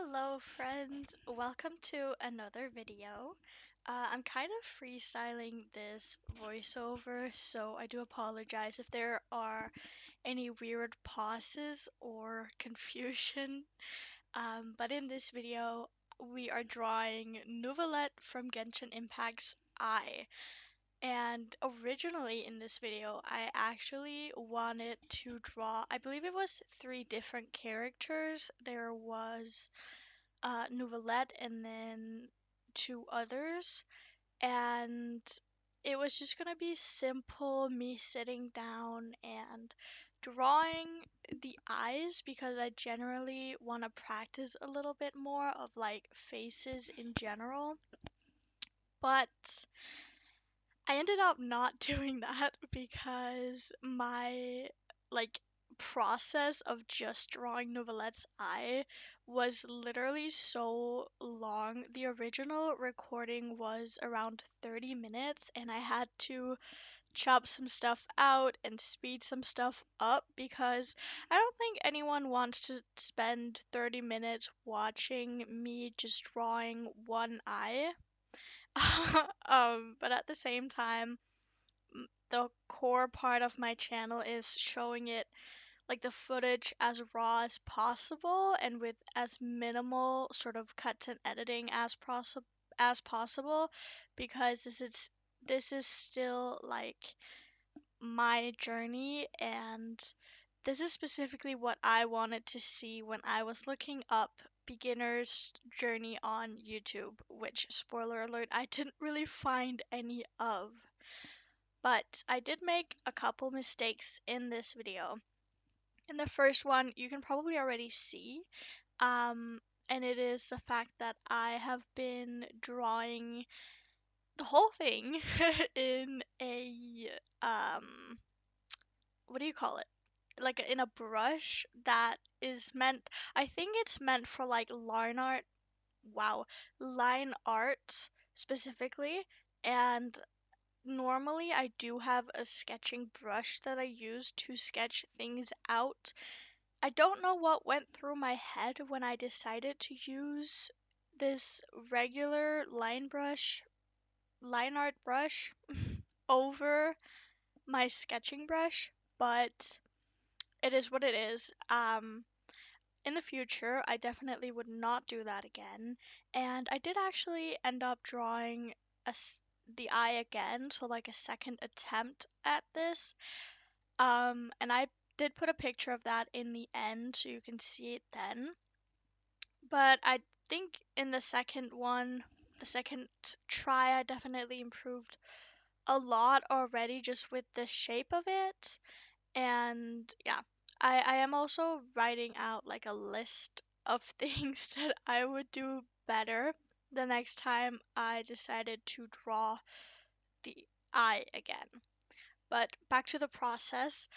Hello friends, welcome to another video. I'm kind of freestyling this voiceover, so I do apologize if there are any weird pauses or confusion. But in this video, we are drawing Neuvillette from Genshin Impact's Eye. And originally in this video, I actually wanted to draw, I believe it was three different characters. There was Neuvillette and then two others. And it was just gonna be simple, me sitting down and drawing the eyes because I generally want to practice a little bit more of like faces in general. But I ended up not doing that because my like process of just drawing Nouvellette's eye was literally so long. The original recording was around 30 minutes and I had to chop some stuff out and speed some stuff up because I don't think anyone wants to spend 30 minutes watching me just drawing one eye. But at the same time, the core part of my channel is showing it like the footage as raw as possible and with as minimal sort of cuts and editing as possible because this is still like my journey, and this is specifically what I wanted to see when I was looking up beginner's journey on YouTube, which, spoiler alert, I didn't really find any of. But I did make a couple mistakes in this video. In the first one, you can probably already see, um, and it is the fact that I have been drawing the whole thing in a, what do you call it? Like in a brush that is meant, I think it's meant for like line art specifically. And normally I do have a sketching brush that I use to sketch things out. I don't know what went through my head when I decided to use this regular line art brush over my sketching brush, but it is what it is. In the future, I definitely would not do that again. And I did actually end up drawing the eye again, so like a second attempt at this. And I did put a picture of that in the end so you can see it then. But I think in the second try, I definitely improved a lot already just with the shape of it. And yeah, I am also writing out like a list of things that I would do better the next time I decided to draw the eye again. But back to the process.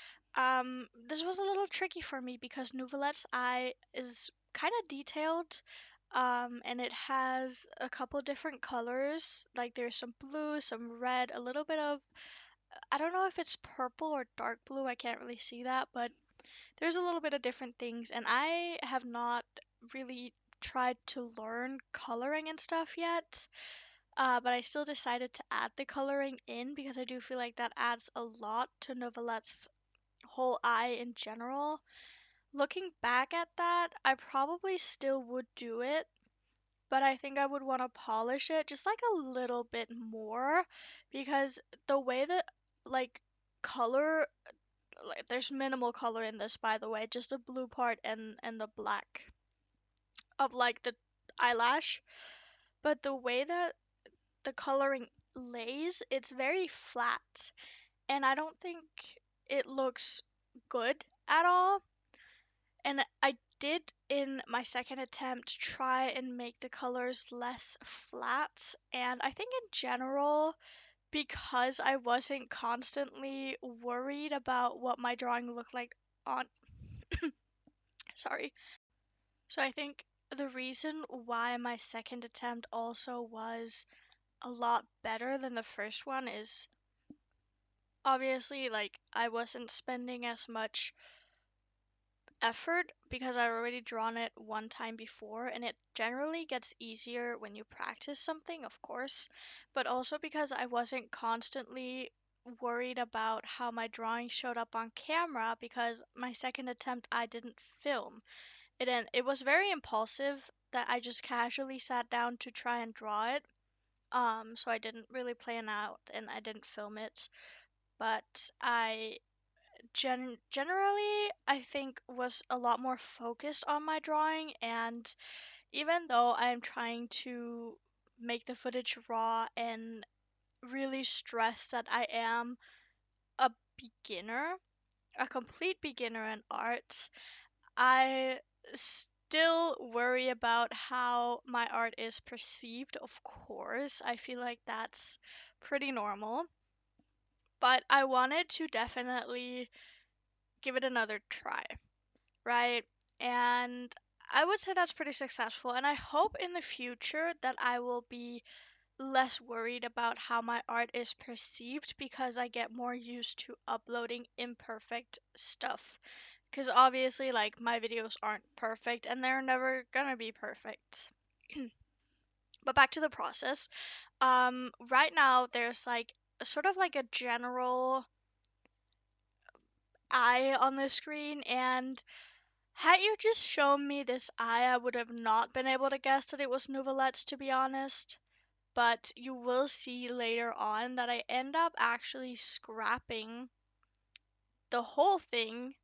This was a little tricky for me because Nouvellette's eye is kind of detailed, and it has a couple different colors. Like there's some blue, some red, a little bit of, I don't know if it's purple or dark blue, I can't really see that, but there's a little bit of different things, and I have not really tried to learn coloring and stuff yet. But I still decided to add the coloring in because I do feel like that adds a lot to Nouvellette's whole eye in general. Looking back at that, I probably still would do it, but I think I would want to polish it just like a little bit more because the way that like color, like there's minimal color in this, by the way, just the blue part and the black of like the eyelash, but the way that the coloring lays, it's very flat, and I don't think it looks good at all. And I did in my second attempt try and make the colors less flat, and I think in general, because I wasn't constantly worried about what my drawing looked like on sorry. So I think the reason why my second attempt also was a lot better than the first one is obviously like I wasn't spending as much effort because I'd already drawn it one time before, and it generally gets easier when you practice something, of course, but also because I wasn't constantly worried about how my drawing showed up on camera because my second attempt I didn't film. It was very impulsive that I just casually sat down to try and draw it. So I didn't really plan out and I didn't film it, but I generally I think was a lot more focused on my drawing, and even though I'm trying to make the footage raw and really stress that I am a beginner, a complete beginner in art, I still worry about how my art is perceived. Of course, I feel like that's pretty normal, but I wanted to definitely give it another try, right? And I would say that's pretty successful. And I hope in the future that I will be less worried about how my art is perceived because I get more used to uploading imperfect stuff. Because obviously, like, my videos aren't perfect and they're never gonna be perfect. But back to the process. Right now, there's like sort of like a general eye on the screen, and had you just shown me this eye, I would have not been able to guess that it was Neuvillettes, to be honest. But you will see later on that I end up actually scrapping the whole thing,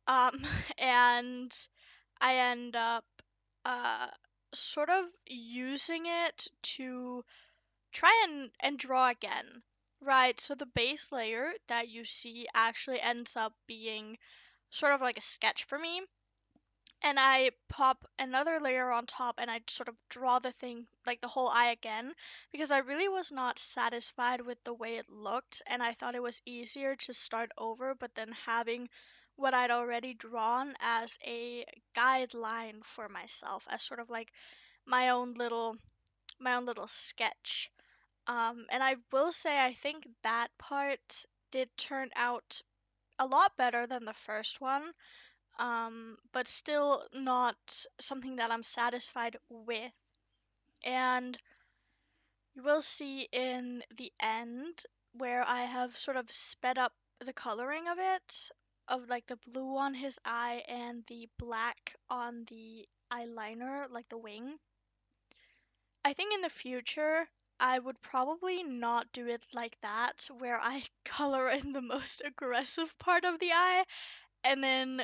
and I end up uh, sort of using it to try and draw again. Right, so the base layer that you see actually ends up being sort of like a sketch for me, and I pop another layer on top and I sort of draw the thing, like the whole eye again, because I really was not satisfied with the way it looked and I thought it was easier to start over, but then having what I'd already drawn as a guideline for myself, as sort of like my own little sketch. And I will say I think that part did turn out a lot better than the first one, but still not something that I'm satisfied with. And you will see in the end where I have sort of sped up the coloring of it, of like the blue on his eye and the black on the eyeliner, like the wing. I think in the future, I would probably not do it like that, where I color in the most aggressive part of the eye and then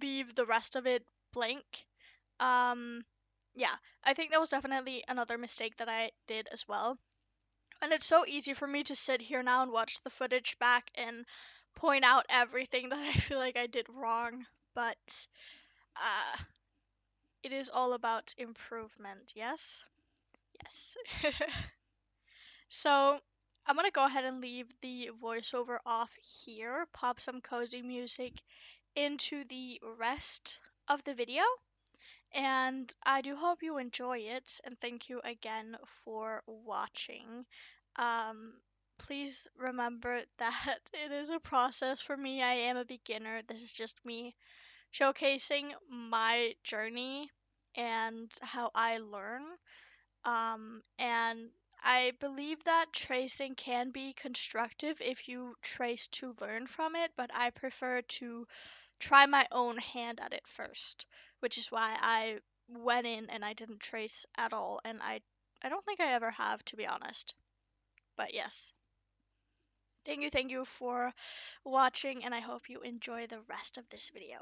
leave the rest of it blank. Um, yeah, I think that was definitely another mistake that I did as well. And it's so easy for me to sit here now and watch the footage back and point out everything that I feel like I did wrong. But uh, it is all about improvement, yes? Yes. So I'm gonna go ahead and leave the voiceover off here, pop some cozy music into the rest of the video. And I do hope you enjoy it, and thank you again for watching. Please remember that it is a process for me. I am a beginner. This is just me showcasing my journey and how I learn. And I believe that tracing can be constructive if you trace to learn from it, but I prefer to try my own hand at it first, which is why I went in and I didn't trace at all, and I don't think I ever have, to be honest. But yes, thank you for watching, and I hope you enjoy the rest of this video.